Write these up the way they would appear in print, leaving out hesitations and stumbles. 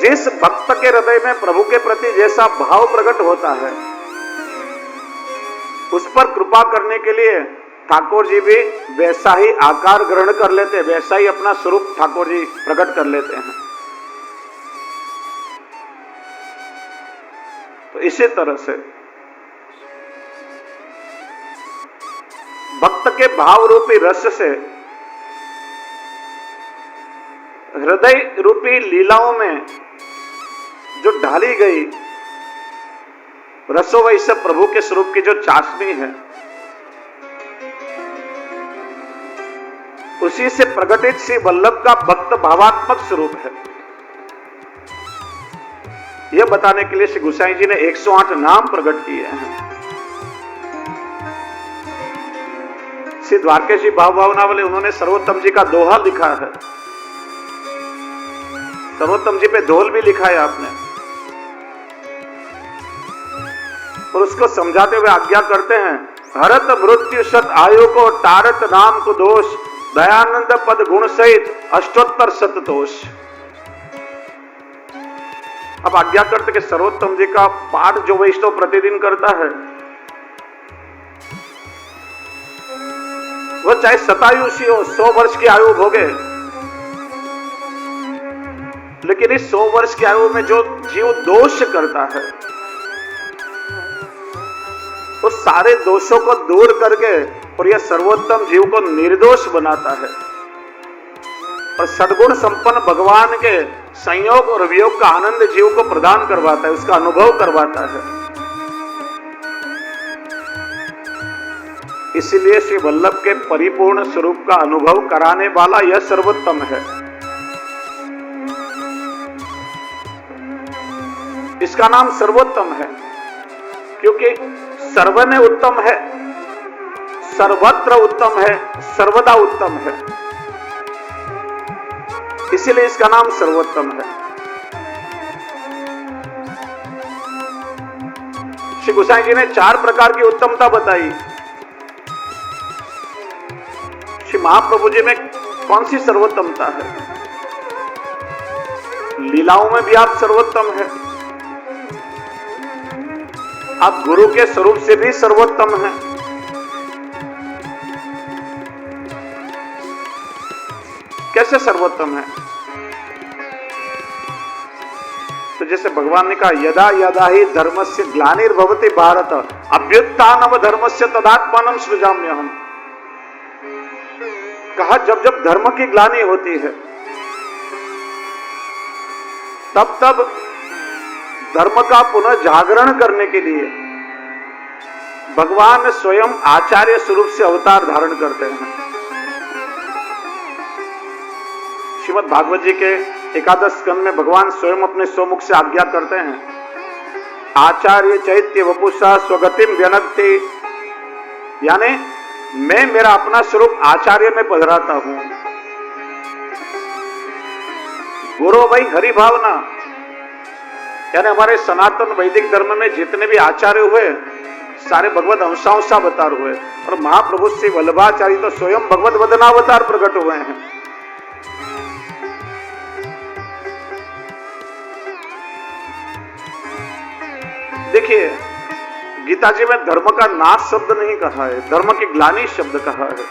जिस भक्त के हृदय में प्रभु के प्रति जैसा भाव प्रकट होता है, उस पर कृपा करने के लिए ठाकुर जी भी वैसा ही आकार ग्रहण कर लेते हैं, वैसा ही अपना स्वरूप ठाकुर जी प्रकट कर लेते हैं। तो इसी तरह से भक्त के भाव रूपी रस से हृदय रूपी लीलाओं में जो ढाली गई रसो वैसे प्रभु के स्वरूप की जो चाशनी है, उसी से प्रकटित श्री वल्लभ का भक्त भावात्मक स्वरूप है। यह बताने के लिए श्री गोसाई जी ने 108 नाम प्रकट किए हैं। श्री द्वारकेशी भाव भावना वाले उन्होंने सर्वोत्तम जी का दोहा लिखा है। सर्वोत्तम जी पे दोल भी लिखा है आपने, और उसको समझाते हुए आज्ञा करते हैं, हरत मृत्यु शत आयु को टारत नाम को दोष, दयानंद पद गुण सहित अष्टोत्तर शततोष। अब आज्ञा करते कि सर्वोत्तम जी का पाठ जो वैष्णव प्रतिदिन करता है, वो चाहे शतायुषी हो, 100 वर्ष की आयु भोगे, लेकिन इस 100 वर्ष की आयु में जो जीव दोष करता है, उस सारे दोषों को दूर करके और यह सर्वोत्तम जीव को निर्दोष बनाता है और सद्गुण संपन्न भगवान के संयोग और वियोग का आनंद जीव को प्रदान करवाता है, उसका अनुभव करवाता है। इसलिए श्री वल्लभ के परिपूर्ण स्वरूप का अनुभव कराने वाला यह सर्वोत्तम है। इसका नाम सर्वोत्तम है क्योंकि सर्वने उत्तम है, सर्वत्र उत्तम है, सर्वदा उत्तम है, इसीलिए इसका नाम सर्वोत्तम है। श्री गोसाई जी ने 4 प्रकार की उत्तमता बताई। श्री महाप्रभु जी में कौन सी सर्वोत्तमता है? लीलाओं में भी आप सर्वोत्तम है, आप गुरु के स्वरूप से भी सर्वोत्तम हैं। कैसे सर्वोत्तम है? तो जैसे भगवान ने कहा, यदा यदा ही धर्मस्य ग्लानिर्भवति भारत अभ्युत्थानम धर्मस्य तदात्मानं सृजाम्यहम्। कहा जब जब धर्म की ग्लानि होती है, तब तब धर्म का पुनः जागरण करने के लिए भगवान स्वयं आचार्य स्वरूप से अवतार धारण करते हैं। श्रीमद् भागवत जी के 11 स्कंद में भगवान स्वयं अपने स्वमुख से आज्ञा करते हैं, आचार्य चैत्य वपुषा स्वगतिम व्यनक्ति, यानी मैं मेरा अपना स्वरूप आचार्य में पधराता हूं। गुरु भाई हरि भावना, यानी हमारे सनातन वैदिक धर्म में जितने भी आचार्य हुए सारे भगवत अंशावतार हुए, और महाप्रभु श्री वल्लभाचार्य तो स्वयं भगवत वदनावतार प्रकट हुए हैं। देखिए, गीता जी में धर्म का नाश शब्द नहीं कहा है, धर्म की ग्लानि शब्द कहा है।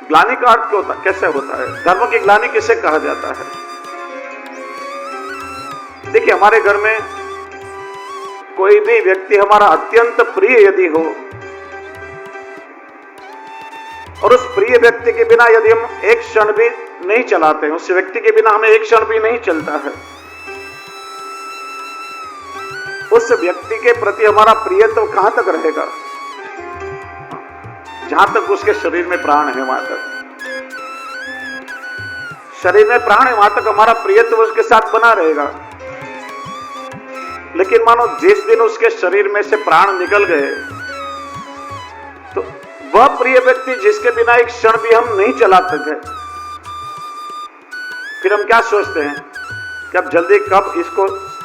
ग्लानि का अर्थ क्या होता है, कैसे होता है? धर्म की ग्लानि किसे कहा जाता है? देखिए, हमारे घर में कोई भी व्यक्ति हमारा अत्यंत प्रिय यदि हो, और उस प्रिय व्यक्ति के बिना यदि हम एक क्षण भी नहीं चलाते हैं, उस व्यक्ति के बिना हमें एक क्षण भी नहीं चलता है, उस व्यक्ति के प्रति हमारा प्रियत्व कहां तक रहेगा? जहां तक उसके शरीर में प्राण है, वहां तक शरीर में प्राण है, वहां तक हमारा प्रियत्व उसके साथ बना रहेगा। लेकिन मानो जिस दिन उसके शरीर में से प्राण निकल गए, तो वह प्रिय व्यक्ति जिसके बिना एक क्षण भी हम नहीं चला सके, फिर हम क्या सोचते हैं कि अब जल्दी कब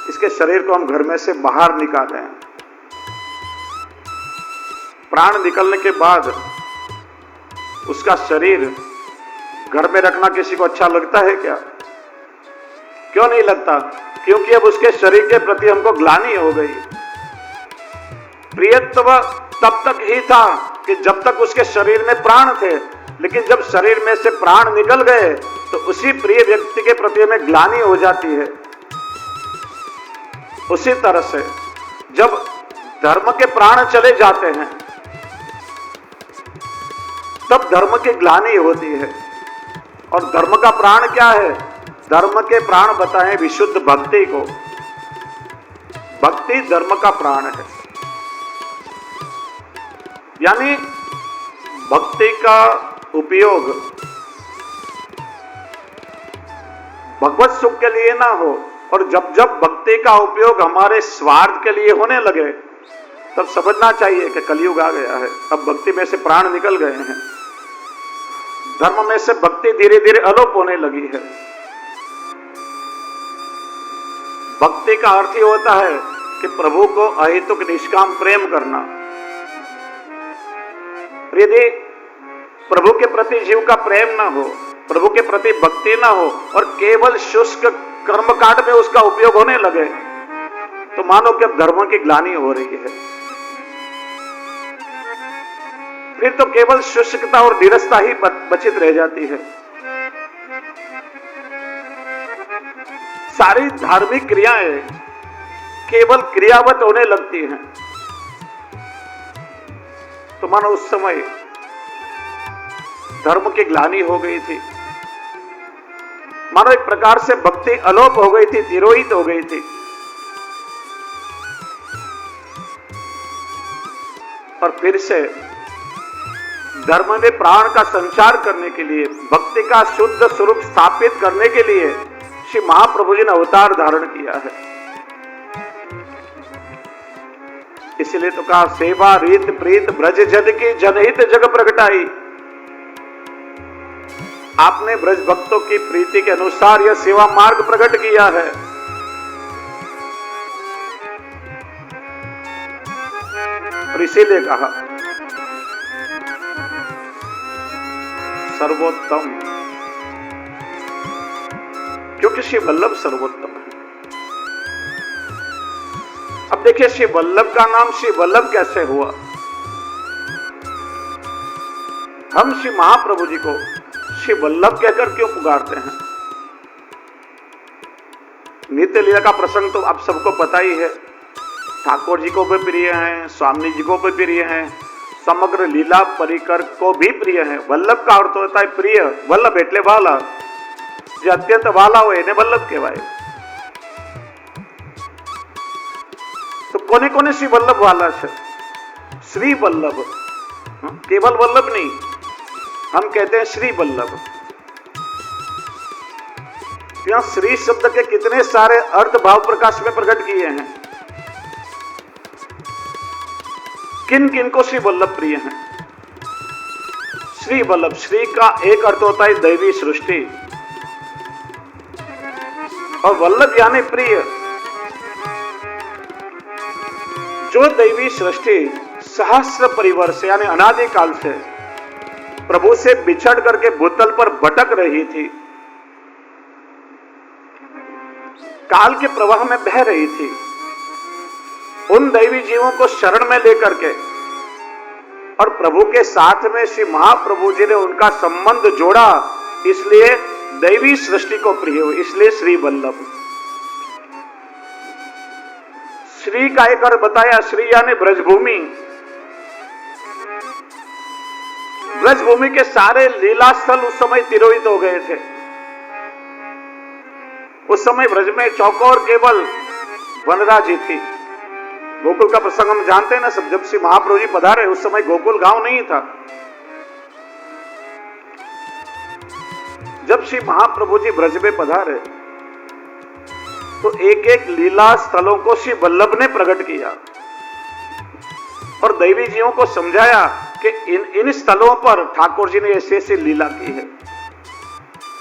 इसके शरीर को हम घर में से बाहर निकालें। प्राण निकलने के बाद उसका शरीर घर में रखना किसी को अच्छा लगता है क्या? क्यों नहीं लगता? क्योंकि अब उसके शरीर के प्रति हमको ग्लानि हो गई। प्रियत्व तब तक ही था कि जब तक उसके शरीर में प्राण थे, लेकिन जब शरीर में से प्राण निकल गए तो उसी प्रिय व्यक्ति के प्रति हमें ग्लानि हो जाती है। उसी तरह से जब धर्म के प्राण चले जाते हैं तब धर्म की ग्लानि होती है। और धर्म का प्राण क्या है? धर्म के प्राण बताएं विशुद्ध भक्ति को। भक्ति धर्म का प्राण है। यानी भक्ति का उपयोग भगवत सुख के लिए ना हो, और जब जब भक्ति का उपयोग हमारे स्वार्थ के लिए होने लगे तब समझना चाहिए कि कलयुग आ गया है। अब भक्ति में से प्राण निकल गए हैं, धर्म में से भक्ति धीरे धीरे अलोप होने लगी है। भक्ति का अर्थ ही होता है कि प्रभु को अहेतुक निष्काम प्रेम करना। यदि प्रभु के प्रति जीव का प्रेम ना हो, प्रभु के प्रति भक्ति ना हो और केवल शुष्क कर्मकांड में उसका उपयोग होने लगे तो मानो कि अब धर्म की ग्लानि हो रही है। फिर तो केवल शुष्कता और निरस्ता ही बचित रह जाती है। सारी धार्मिक क्रियाएं केवल क्रियावत होने लगती हैं। तो मानो उस समय धर्म की ग्लानि हो गई थी, मानो एक प्रकार से भक्ति अलोप हो गई थी, तिरोहित हो गई थी। और फिर से धर्म में प्राण का संचार करने के लिए, भक्ति का शुद्ध स्वरूप स्थापित करने के लिए श्री महाप्रभु जी ने अवतार धारण किया है। इसलिए तो कहा सेवा रीत प्रीत ब्रज जन की जनहित जग प्रगटाई। आपने ब्रज भक्तों की प्रीति के अनुसार यह सेवा मार्ग प्रकट किया है। और इसीलिए कहा सर्वोत्तम, क्योंकि श्री वल्लभ सर्वोत्तम है। अब देखिए श्री वल्लभ का नाम श्री वल्लभ कैसे हुआ। हम श्री महाप्रभु जी को श्री वल्लभ कहकर क्यों पुकारते हैं? नित्य लीला का प्रसंग तो आप सबको पता ही है। ठाकुर जी को भी प्रिय हैं, स्वामी जी को भी प्रिय हैं, समग्र लीला परिकर को भी प्रिय है। वल्लभ का अर्थ होता है प्रिय। वल्लभ एटले वाला, जो अत्यंत वाला हो एने वल्लभ कहवाय। तो कोने कोने श्री वल्लभ वाला है? श्री वल्लभ, केवल वल्लभ नहीं, हम कहते हैं श्री वल्लभ। यहां श्री शब्द के कितने सारे अर्थ भाव प्रकाश में प्रकट किए हैं। किन किन को श्री वल्लभ प्रिय हैं? श्री वल्लभ, श्री का एक अर्थ होता है दैवी सृष्टि, और वल्लभ यानी प्रिय। जो दैवी सृष्टि सहस्र परिवर्ष यानी अनादिकाल से प्रभु से बिछड़ करके भूतल पर भटक रही थी, काल के प्रवाह में बह रही थी, उन दैवी जीवों को शरण में लेकर के और प्रभु के साथ में श्री महाप्रभु जी ने उनका संबंध जोड़ा, इसलिए दैवी सृष्टि को प्रिय हो, इसलिए श्री वल्लभ। श्री का एक अर्थ बताया, श्री यानी ब्रजभूमि। ब्रजभूमि के सारे लीला स्थल उस समय तिरोहित हो गए थे। उस समय ब्रज में चौकोर केवल वनरा जी थी। गोकुल का प्रसंग हम जानते हैं ना सब। जब श्री महाप्रभु जी पधारे उस समय गोकुल गांव नहीं था। जब श्री महाप्रभु जी ब्रज में पधारे तो एक एक लीला स्थलों को श्री वल्लभ ने प्रकट किया और दैवी जीवों को समझाया कि इन स्थलों पर ठाकुर जी ने ऐसे ऐसे लीला की है।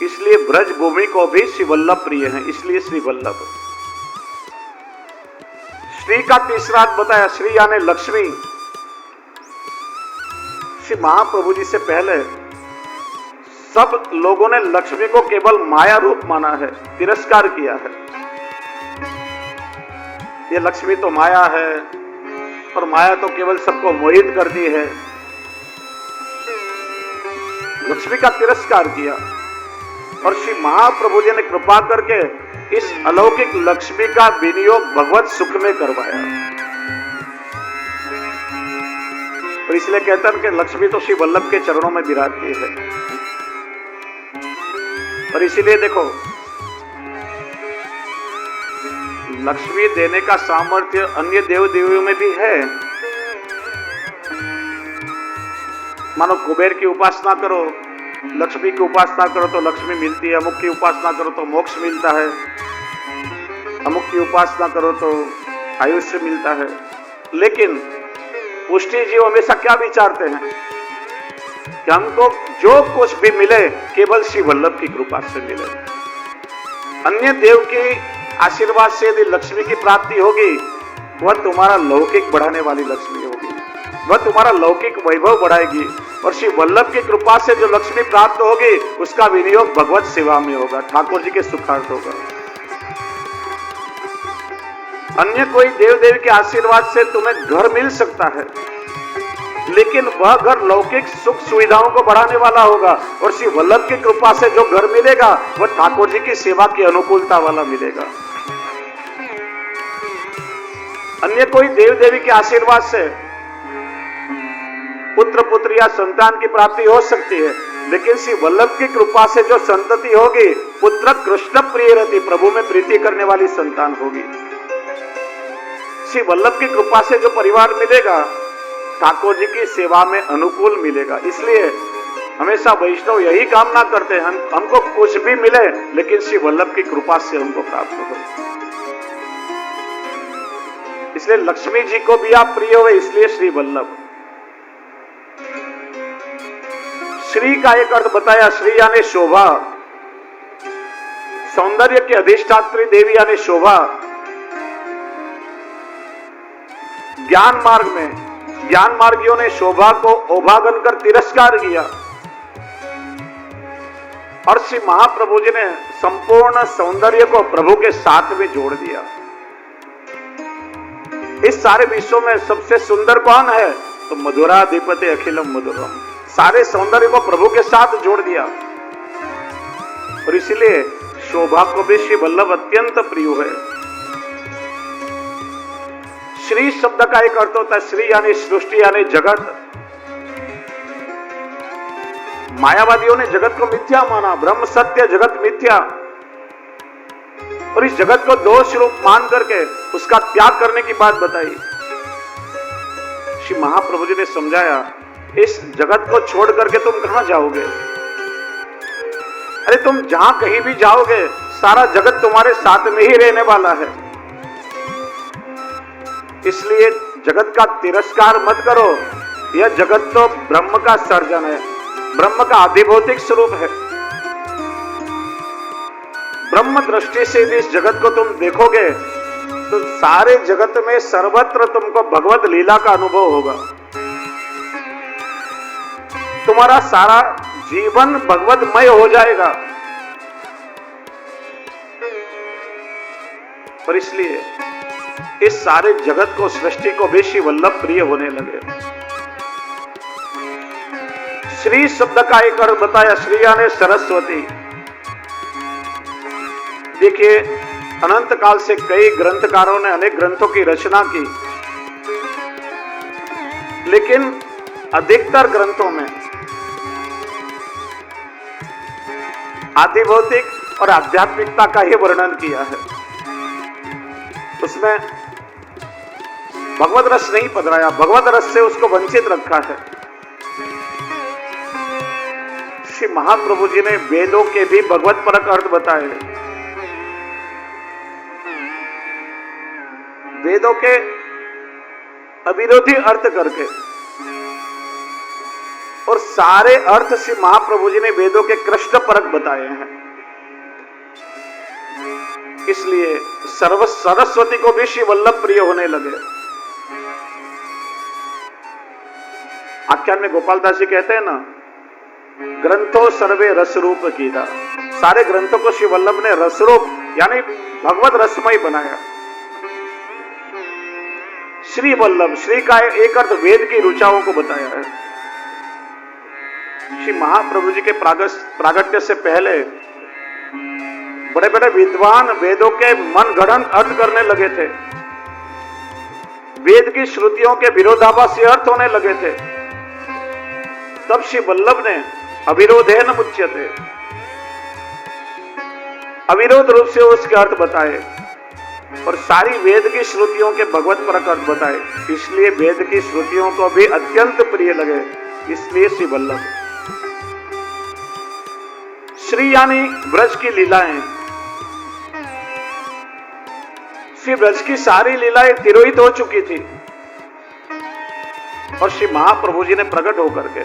इसलिए ब्रज भूमि को भी श्री वल्लभ प्रिय है, इसलिए श्री वल्लभ। श्री का तीसरा अर्थ बताया, श्री यानी लक्ष्मी। श्री महाप्रभु जी से पहले तब लोगों ने लक्ष्मी को केवल माया रूप माना है, तिरस्कार किया है। ये लक्ष्मी तो माया है और माया तो केवल सबको मोहित करती है। लक्ष्मी का तिरस्कार किया और श्री महाप्रभु जी ने कृपा करके इस अलौकिक लक्ष्मी का विनियोग भगवत सुख में करवाया। और इसलिए कहते हैं कि लक्ष्मी तो श्री वल्लभ के चरणों में विराजती है। और इसीलिए देखो, लक्ष्मी देने का सामर्थ्य अन्य देव देवियों में भी है। मानो कुबेर की उपासना करो, लक्ष्मी की उपासना करो तो लक्ष्मी मिलती है, अमुक की उपासना करो तो मोक्ष मिलता है, अमुक की उपासना करो तो आयुष्य मिलता है। लेकिन पुष्टि जीव हमेशा क्या विचारते हैं कि हमको जो कुछ भी मिले केवल श्री वल्लभ की कृपा से मिले। अन्य देव के आशीर्वाद से यदि लक्ष्मी की प्राप्ति होगी, वह तुम्हारा लौकिक बढ़ाने वाली लक्ष्मी होगी, वह तुम्हारा लौकिक वैभव बढ़ाएगी। और श्री वल्लभ की कृपा से जो लक्ष्मी प्राप्त होगी उसका विनियोग भगवत सेवा में होगा, ठाकुर जी के सुखार्थ होगा। अन्य कोई देव देवी के आशीर्वाद से तुम्हें घर मिल सकता है, लेकिन वह घर लौकिक सुख सुविधाओं को बढ़ाने वाला होगा। और श्री वल्लभ की कृपा से जो घर मिलेगा वह ठाकुर जी की सेवा की अनुकूलता वाला मिलेगा। अन्य कोई देव देवी के आशीर्वाद से पुत्र पुत्र या संतान की प्राप्ति हो सकती है, लेकिन श्री वल्लभ की कृपा से जो संतति होगी, पुत्र कृष्ण प्रिय रहती, प्रभु में प्रीति करने वाली संतान होगी। श्री वल्लभ की कृपा से जो परिवार मिलेगा ठाकुर जी की सेवा में अनुकूल मिलेगा। इसलिए हमेशा वैष्णव यही कामना करते हैं, हमको कुछ भी मिले लेकिन श्री वल्लभ की कृपा से हमको प्राप्त हो। इसलिए लक्ष्मी जी को भी आप प्रिय हुए, इसलिए श्री वल्लभ। श्री का एक अर्थ बताया, श्री यानी शोभा, सौंदर्य की अधिष्ठात्री देवी यानी शोभा। ज्ञान मार्ग में ज्ञान मार्गियों ने शोभा को ओभागन कर तिरस्कार किया और श्री महाप्रभु जी ने संपूर्ण सौंदर्य को प्रभु के साथ में जोड़ दिया। इस सारे विश्व में सबसे सुंदर कौन है? तो मधुराधिपति अखिलम मधुरम। सारे सौंदर्य को प्रभु के साथ जोड़ दिया और इसीलिए शोभा को भी श्री वल्लभ अत्यंत प्रिय है। श्री शब्द का एक अर्थ होता है, श्री यानी सृष्टि यानी जगत। मायावादियों ने जगत को मिथ्या माना, ब्रह्म सत्य जगत मिथ्या, और इस जगत को दोष रूप मान करके उसका त्याग करने की बात बताई। श्री महाप्रभु जी ने समझाया, इस जगत को छोड़ करके तुम कहां जाओगे? अरे तुम जहां कहीं भी जाओगे सारा जगत तुम्हारे साथ में ही रहने वाला है। इसलिए जगत का तिरस्कार मत करो। यह जगत तो ब्रह्म का सर्जन है, ब्रह्म का अधिभौतिक स्वरूप है। ब्रह्म दृष्टि से यदि इस जगत को तुम देखोगे तो सारे जगत में सर्वत्र तुमको भगवत लीला का अनुभव होगा। तुम्हारा सारा जीवन भगवतमय हो जाएगा। पर इसलिए इस सारे जगत को, सृष्टि को भी श्री वल्लभ प्रिय होने लगे। श्री शब्द का एक अर्थ बताया, श्री यानी सरस्वती। देखिए, अनंत काल से कई ग्रंथकारों ने अनेक ग्रंथों की रचना की, लेकिन अधिकतर ग्रंथों में आधिभौतिक और आध्यात्मिकता का ही वर्णन किया है। उसमें भगवत रस नहीं पधराया, भगवत रस से उसको वंचित रखा है। श्री महाप्रभु जी ने वेदों के भी भगवत परक अर्थ बताए। वेदों के अविरोधी अर्थ करके, और सारे अर्थ श्री महाप्रभु जी ने वेदों के कृष्ण परक बताए हैं। इसलिए सरस्वती को भी श्री वल्लभ प्रिय होने लगे। आख्यान में गोपालदास जी कहते हैं ना ग्रंथों सर्वे रस रूप कीदा। सारे ग्रंथों को श्री वल्लभ ने रसरूप यानी भगवत रसमय बनाया। श्री वल्लभ, श्री का एक अर्थ वेद की ऋचाओं को बताया है। श्री महाप्रभु जी के प्रागट्य से पहले बड़े बड़े विद्वान वेदों के मन गढ़ंत अर्थ करने लगे थे। वेद की श्रुतियों के विरोधाभासी अर्थ होने लगे थे। तब श्री वल्लभ ने अविरोधेन मुच्यते, अविरोध रूप से उसके अर्थ बताए और सारी वेद की श्रुतियों के भगवत परक अर्थ बताए। इसलिए वेद की श्रुतियों को भी अत्यंत प्रिय लगे, इसलिए श्री वल्लभ। श्री यानी ब्रज की लीलाएं। श्री ब्रज की सारी लीलाएं तिरोहित हो चुकी थी और श्री महाप्रभु जी ने प्रकट होकर के